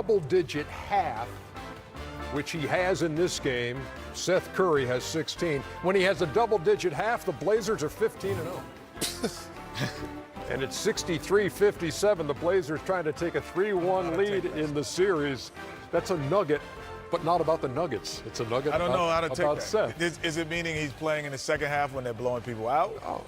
double-digit half, which he has in this game. Seth Curry has 16. When he has a double-digit half, the Blazers are 15-0. And it's 63-57. The Blazers trying to take a 3-1 lead in the series. That's a nugget, but not about the Nuggets. It's a nugget I don't know how to take that. Seth. Is it meaning he's playing in the second half when they're blowing people out? Oh,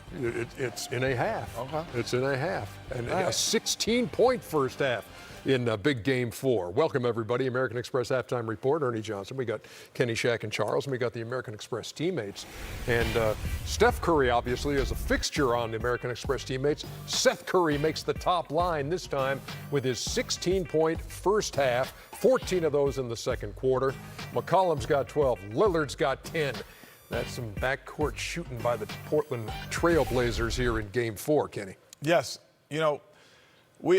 it's in a half. Okay. It's in a half. And All right. a 16-point first half in big game 4. Welcome, everybody. American Express halftime report, Ernie Johnson. We got Kenny, Shaq, and Charles, and we got the American Express teammates. And Steph Curry, obviously, is a fixture on the American Express teammates. Seth Curry makes the top line this time with his 16-point first half, 14 of those in the second quarter. McCollum's got 12. Lillard's got 10. That's some backcourt shooting by the Portland Trail Blazers here in game 4, Kenny. Yes. You know,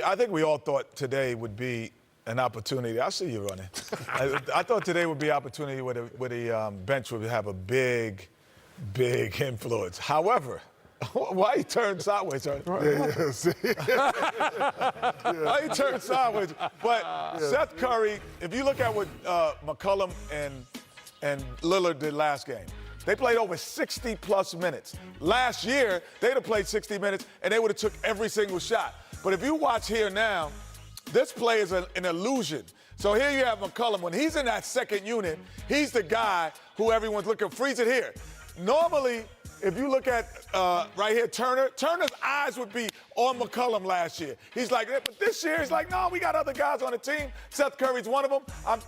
I think we all thought today would be an opportunity. I see you running. I thought today would be an opportunity where the bench would have a big influence. However, why he turned sideways? Why he turned sideways? But Seth Curry, if you look at what McCollum and Lillard did last game, they played over 60-plus minutes. Last year, they'd have played 60 minutes, and they would have took every single shot. But if you watch here now, this play is an illusion. So here you have McCollum. When he's in that second unit, he's the guy who everyone's looking for. Freeze it here. Normally, if you look at right here, Turner's eyes would be on McCollum last year. He's like, but this year, he's like, no, we got other guys on the team. Seth Curry's one of them.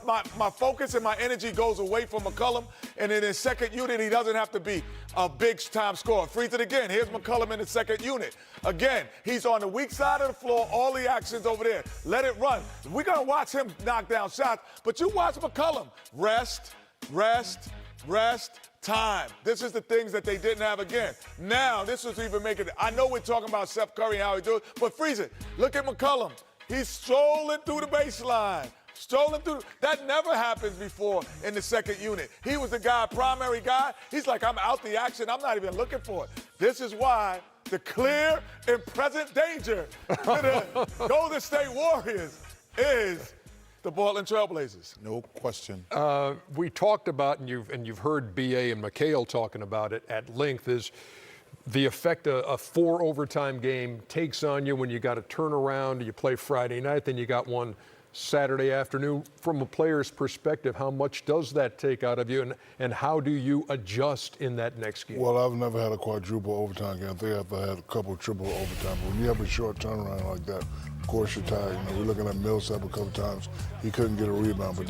My focus and my energy goes away from McCollum. And in his second unit, he doesn't have to be a big-time scorer. Freeze it again. Here's McCollum in the second unit. Again, he's on the weak side of the floor. All the action's over there. Let it run. We're going to watch him knock down shots. But you watch McCollum. Rest, time. This is the things that they didn't have again. Now, this is even making it. I know we're talking about Seth Curry and how he do it, but freeze it. Look at McCollum. He's strolling through the baseline. That never happens before in the second unit. He was the guy, primary guy. He's like, I'm out the action. I'm not even looking for it. This is why the clear and present danger to the Golden State Warriors is the Portland Trail Blazers. No question. We talked about, and you've heard B.A. and McHale talking about it at length, is the effect a 4 overtime game takes on you when you got to turn around, you play Friday night, then you got one Saturday afternoon. From a player's perspective, how much does that take out of you, and how do you adjust in that next game? Well, I've never had a quadruple overtime game. I think I've had a couple triple overtime. But when you have a short turnaround like that, of course you're tired. You know, we're looking at Millsap a couple times. He couldn't get a rebound, but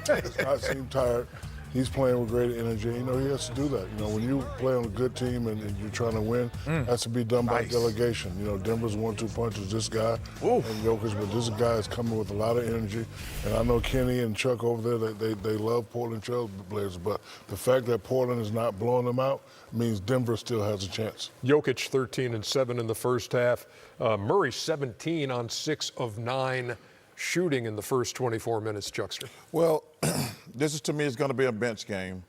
does not seem tired. He's playing with great energy. You know, he has to do that. You know, when you play on a good team and you're trying to win, that's to be done by delegation. You know, Denver's 1-2 punches. This guy and Jokic, but this guy is coming with a lot of energy. And I know Kenny and Chuck over there, they love Portland Trail Blazers, but the fact that Portland is not blowing them out means Denver still has a chance. Jokic 13 and 7 in the first half. Murray 17 on 6 of 9 shooting in the first 24 minutes, Chuckster. Well, this is, to me, is going to be a bench game.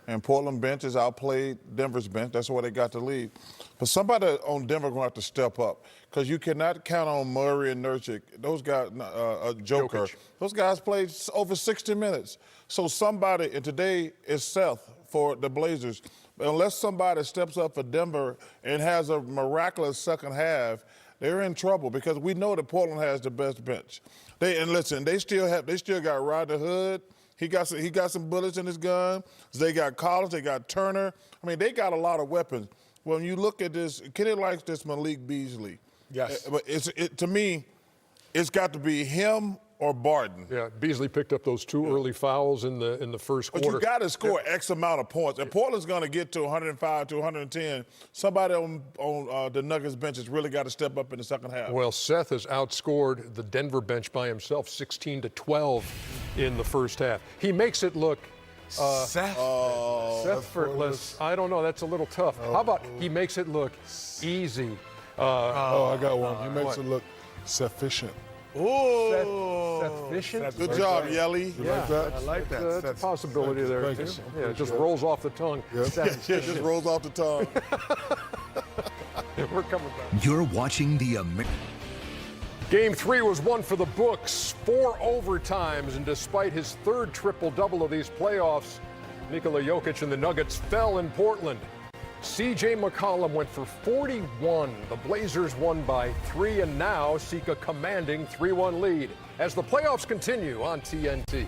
And Portland bench has outplayed Denver's bench. That's why they got the lead. But somebody on Denver going to have to step up, because you cannot count on Murray and Nurkic. Those guys, Joker, those guys played over 60 minutes. So somebody, and today is Seth for the Blazers. Unless somebody steps up for Denver and has a miraculous second half, they're in trouble, because we know that Portland has the best bench. They still got Rodney Hood. He got some bullets in his gun. They got Collins. They got Turner. I mean, they got a lot of weapons. When you look at this, Kenny likes this Malik Beasley. Yes. But to me, it's got to be him or Barton. Yeah, Beasley picked up those 2 early fouls in the first quarter. But you got to score X amount of points. And Portland's going to get to 105 to 110. Somebody on the Nuggets bench has really got to step up in the second half. Well, Seth has outscored the Denver bench by himself 16-12 in the first half. He makes it look effortless. I don't know. That's a little tough. How about he makes it look easy? I got one. He makes it look sufficient. Sufficient? Good job, Yelly. You like that? I like that. That's a possibility there. Thank you. Yeah, it just rolls off the tongue. Yep. It just rolls off the tongue. We're coming back. You're watching the Game 3 was one for the books, 4 overtimes, and despite his third triple-double of these playoffs, Nikola Jokic and the Nuggets fell in Portland. C.J. McCollum went for 41. The Blazers won by 3 and now seek a commanding 3-1 lead as the playoffs continue on TNT.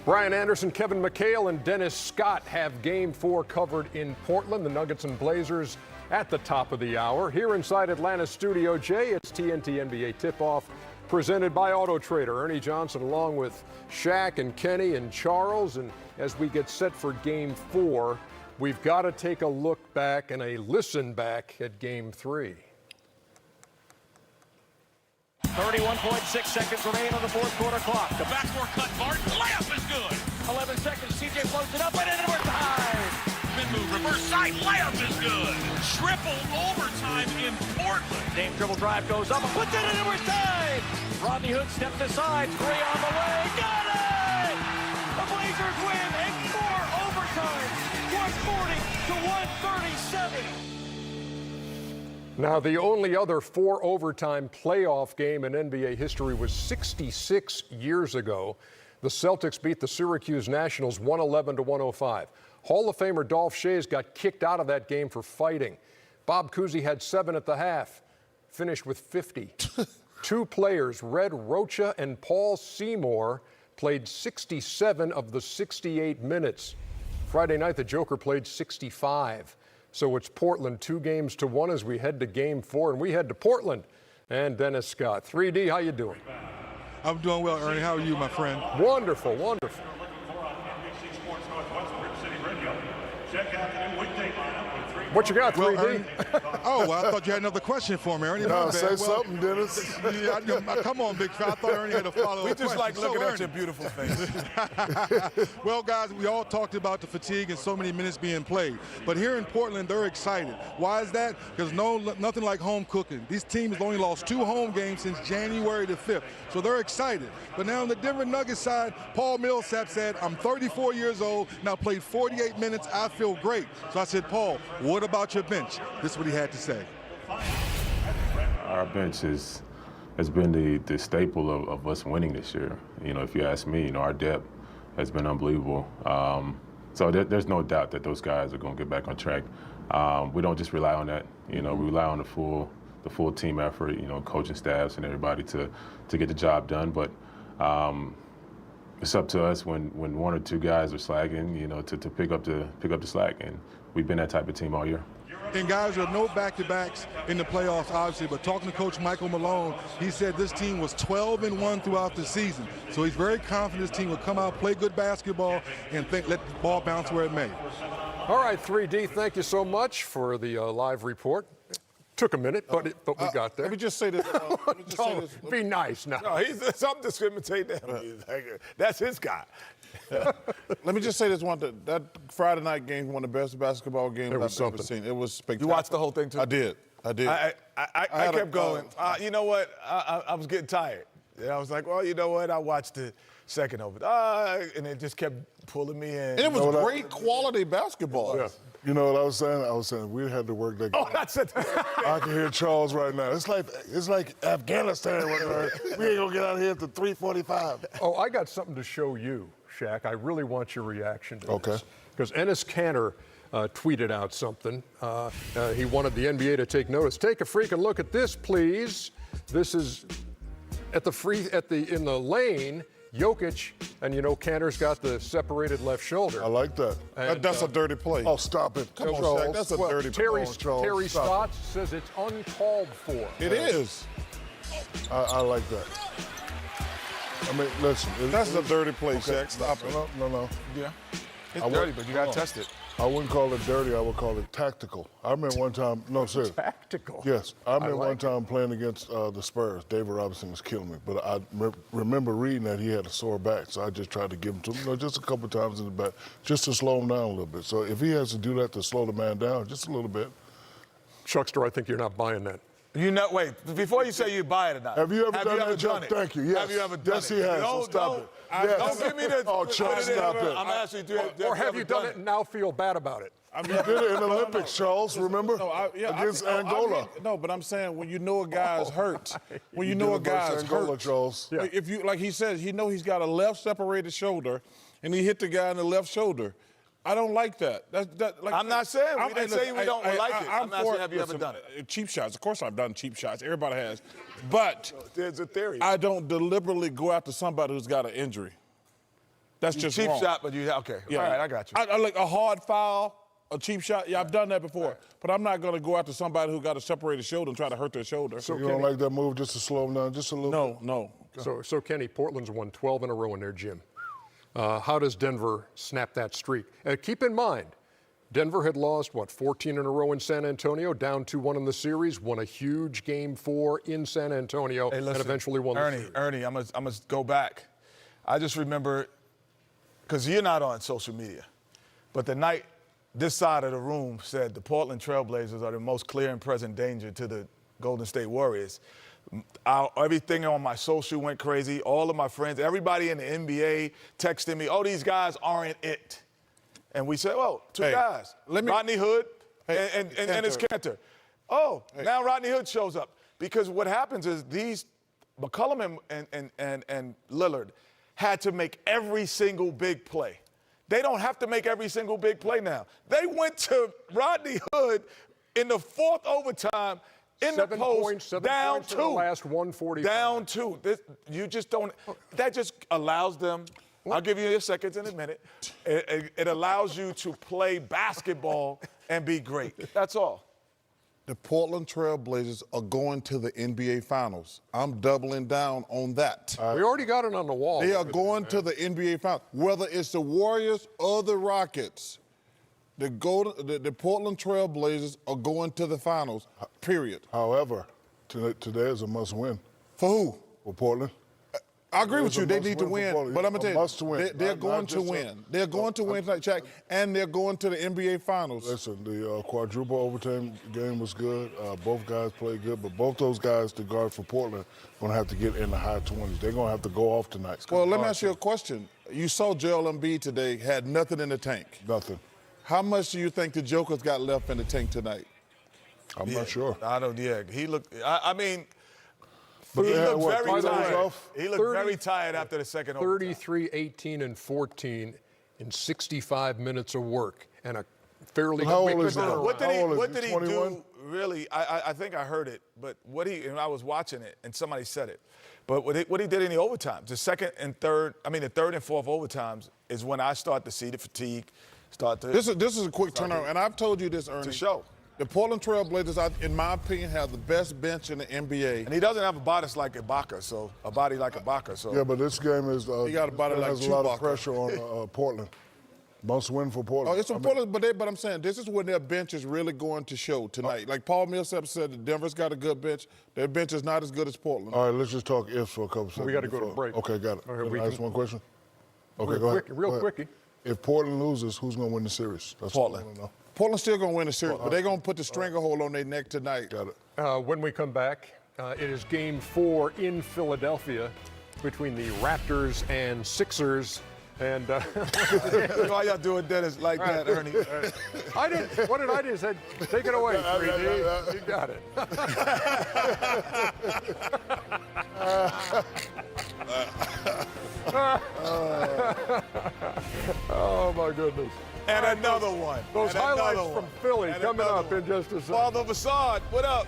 Brian Anderson, Kevin McHale, and Dennis Scott have Game 4 covered in Portland. The Nuggets and Blazers at the top of the hour. Here inside Atlanta Studio J, it's TNT NBA Tip-Off presented by Auto Trader. Ernie Johnson along with Shaq and Kenny and Charles. And as we get set for Game 4, we've got to take a look back and a listen back at Game 3. 31.6 seconds remain on the fourth quarter clock. The backdoor cut, Martin, layup is good. 11 seconds, CJ floats it up and in overtime. Mid move, reverse side, layup is good. Triple overtime in Portland. Dame dribble drive goes up and puts it in overtime. Rodney Hood steps aside, 3 on the way, got it! The Blazers win in 4 overtimes, 140 to 137. Now, the only other 4 overtime playoff game in NBA history was 66 years ago. The Celtics beat the Syracuse Nationals 111 to 105. Hall of Famer Dolph Schayes got kicked out of that game for fighting. Bob Cousy had 7 at the half, finished with 50. 2 players, Red Rocha and Paul Seymour, played 67 of the 68 minutes. Friday night, the Joker played 65. So it's Portland 2 games to 1 as we head to Game 4, and we head to Portland. And Dennis Scott. 3D, how you doing? I'm doing well, Ernie. How are you, my friend? Wonderful, wonderful. What you got, 3D? Ernie, well, I thought you had another question for me, Ernie. No, say something, Dennis. Come on, big fella. I thought Ernie had a follow-up We just like looking at Ernie. your beautiful face. Well, guys, we all talked about the fatigue and so many minutes being played. But here in Portland, they're excited. Why is that? Because nothing like home cooking. These teams only lost 2 home games since January the 5th. So they're excited. But now on the Denver Nuggets side, Paul Millsap said, I'm 34 years old, now played 48 minutes. I feel great. So I said, Paul, what about your bench? This is what he had to say. Our bench has been the staple of us winning this year. You know, if you ask me, our depth has been unbelievable. So there's no doubt that those guys are going to get back on track. We don't just rely on that. We rely on the full team effort. Coaching staffs and everybody to get the job done. But it's up to us when 1 or 2 guys are slacking, to pick up the slack. And we've been that type of team all year. And guys, there are no back-to-backs in the playoffs, obviously, but talking to Coach Michael Malone, he said this team was 12-1 throughout the season. So he's very confident this team will come out, play good basketball, and let the ball bounce where it may. All right, 3D, thank you so much for the live report. Took a minute, but we got there. Let me just say this. Be nice now. No, I'm discriminating. That's his guy. Let me just say this one. That Friday night game was one of the best basketball games I've ever seen. It was spectacular. You watched the whole thing, too? I did. I kept going. You know what? I was getting tired. And I was like, well, you know what? I watched the second over. And it just kept pulling me in. And it was great quality basketball. Yeah. You know what I was saying? I was saying we had to work that game. Oh, that's it. I can hear Charles right now. It's like Afghanistan. We ain't gonna get out of here till 3:45. Oh, I got something to show you, Shaq. I really want your reaction to Okay. this. Because Enes Kanter tweeted out something. He wanted the NBA to take notice. Take a freaking look at this, please. This is in the lane. Jokic, and Kanter's got the separated left shoulder. I like that. And, that's a dirty play. Oh, stop it. Come on, Charles. Shaq. That's a dirty play. Terry Stop Stotts says it's uncalled for. It is. I like that. I mean, listen. That's a dirty play, Okay. Shaq. Stop it. No. Yeah. It's I dirty, would- but you got hold to on. test it. I wouldn't call it dirty. I would call it tactical. I remember one time. No, seriously. Tactical. Yes, I remember like one time playing against the Spurs. David Robinson was killing me, but I remember reading that he had a sore back, so I just tried to give him to him, just a couple times in the back, just to slow him down a little bit. So if he has to do that to slow the man down, just a little bit. Chuckster, I think you're not buying that. Wait, before you say you buy it or not. Have you ever done that, Jeff? done it? Thank you. Yes. Have you ever done yes, it? he has. Don't, So stop it. Yes. Don't give me the. Oh, Chuck, stop it. I'm asking you. Or have you done it and now feel bad about it? I mean, You did it in the Olympics, Charles, remember? Against Angola. No, but I'm saying when you know a guy's hurt, when you know a did it versus guy's Angola, hurt, Charles. Yeah. if you, like he says, he know he's got a left separated shoulder, and he hit the guy in the left shoulder. I don't like that. Like, I'm not saying we didn't say we don't like it. I'm asking, have you ever listen, done it? Cheap shots. Of course, I've done cheap shots. Everybody has, but There's a theory. I don't deliberately go after somebody who's got an injury. That's just cheap wrong. shot, but okay. Yeah. All right, I got you. I like a hard foul, a cheap shot. Yeah, I've done that before. But I'm not going to go after somebody who got a separated shoulder and try to hurt their shoulder. So you don't like that move just to slow him down just a little bit? No. So Kenny, Portland's won 12 in a row in their gym. How does Denver snap that streak? Keep in mind, Denver had lost, 14 in a row in San Antonio, down 2-1 in the series, won a huge Game 4 in San Antonio, Hey, listen, and eventually won the series. Ernie, I'm gonna go back. I just remember, because you're not on social media, but the night this side of the room said the Portland Trailblazers are the most clear and present danger to the Golden State Warriors. Everything on my social went crazy. All of my friends, everybody in the NBA texted me, oh, these guys aren't it. And we said, well, two guys, Rodney Hood and it's Cantor. Oh, now Rodney Hood shows up. Because what happens is these, McCollum and Lillard had to make every single big play. They don't have to make every single big play now. They went to Rodney Hood in the fourth overtime in the post, down 2. The last 145. Down 2. You just don't. That just allows them. I'll give you your seconds in a minute. It allows you to play basketball and be great. That's all. The Portland Trail Blazers are going to the NBA Finals. I'm doubling down on that. We already got it on the wall. They are going to the NBA Finals. Whether it's the Warriors or the Rockets, the Portland Trail Blazers are going to the finals, period. However, today is a must-win. For who? For Portland. I agree with you. They need to win. But I'm going to tell you, must-win. they're going to win. They're going to win tonight, Shaq, and they're going to the NBA Finals. Listen, the quadruple overtime game was good. Both guys played good, but both those guys, the guard for Portland, going to have to get in the high 20s. They're going to have to go off tonight. Well, let me ask you a question. You saw Joel Embiid today, had nothing in the tank. Nothing. How much do you think the Joker's got left in the tank tonight? I'm not sure. I don't. Yeah, he looked. I mean, But he they had, looked what, very 3 days tired. off? He looked very tired after the second overtime. 33, 18, and 14 in 65 minutes of work and a fairly How quick old is he? turnaround. What did he 21? do? Really, I think I heard it, but and I was watching it, and somebody said it. But what he did in the overtimes, the third and fourth overtimes is when I start to see the fatigue start to. This is a quick turnaround, and I've told you this, Ernie. To show. The Portland Trail Blazers, in my opinion, have the best bench in the NBA. And he doesn't have a body like Ibaka, so Yeah, but this game is. He got a body like has a lot Chewbacca. of pressure on Portland. Must win for Portland. Oh, it's important, but I'm saying this is when their bench is really going to show tonight. Like Paul Millsap said, that Denver's got a good bench. Their bench is not as good as Portland. All right, let's just talk ifs for a couple seconds. We got to go to break. Okay, got it. All right, Can we I ask can- one question? Okay, Real go ahead. quick- real Go ahead. quickie. If Portland loses, who's going to win the series? That's Portland. What I wanna know. Portland's still going to win the series, but they're going to put the stranglehold on their neck tonight. Got it. When we come back, it is Game 4 in Philadelphia between the Raptors and Sixers. And Why y'all doing Dennis like that, Ernie? I didn't. What did I do? Said, take it away, 3D. You got it. Oh my goodness. And another one. Those And highlights another from one. Philly And coming another up in one. just a second. Father Facade, what up?